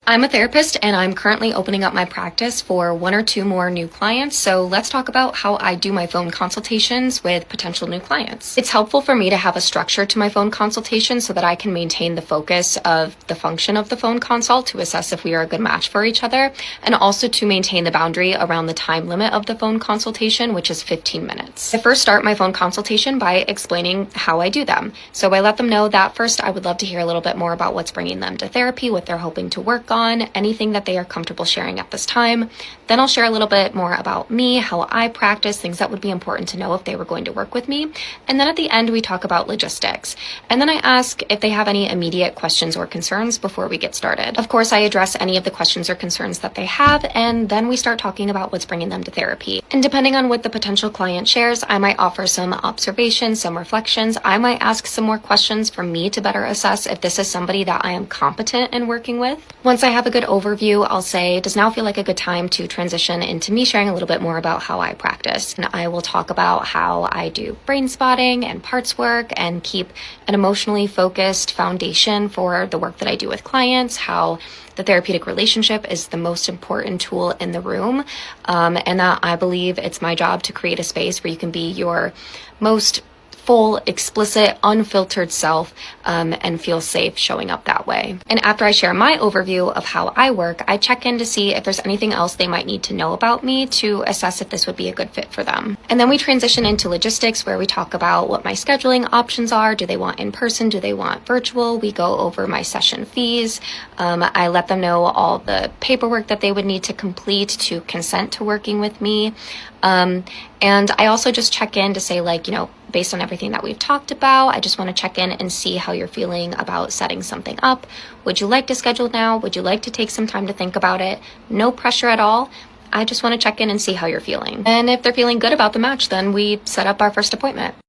I'm a therapist and I'm currently opening up my practice for one or two more new clients. So let's talk about how I do my phone consultations with potential new clients. It's helpful for me to have a structure to my phone consultation so that I can maintain the focus of the function of the phone consult to assess if we are a good match for each other, and also to maintain the boundary around the time limit of the phone consultation, which is 15 minutes. I first start my phone consultation by explaining how I do them. So I let them know that first I would love to hear a little bit more about what's bringing them to therapy, what they're hoping to work on, anything that they are comfortable sharing at this time. Then I'll share a little bit more about me, how I practice, things that would be important to know if they were going to work with me. And then at the end, we talk about logistics. And then I ask if they have any immediate questions or concerns before we get started. Of course, I address any of the questions or concerns that they have, and then we start talking about what's bringing them to therapy. And depending on what the potential client shares, I might offer some observations, some reflections. I might ask some more questions for me to better assess if this is somebody that I am competent in working with. Once I have a good overview, I'll say, does now feel like a good time to transition into me sharing a little bit more about how I practice? And I will talk about how I do brain spotting and parts work and keep an emotionally focused foundation for the work that I do with clients, how the therapeutic relationship is the most important tool in the room, and that I believe it's my job to create a space where you can be your most full, explicit, unfiltered self, and feel safe showing up that way. And after I share my overview of how I work, I check in to see if there's anything else they might need to know about me to assess if this would be a good fit for them. And then we transition into logistics, where we talk about what my scheduling options are. Do they want in person? Do they want virtual? We go over my session fees. I let them know all the paperwork that they would need to complete to consent to working with me. And I also just check in to say, like, based on everything that we've talked about, I just want to check in and see how you're feeling about setting something up. Would you like to schedule now? Would you like to take some time to think about it? No pressure at all. I just want to check in and see how you're feeling. And if they're feeling good about the match, then we set up our first appointment.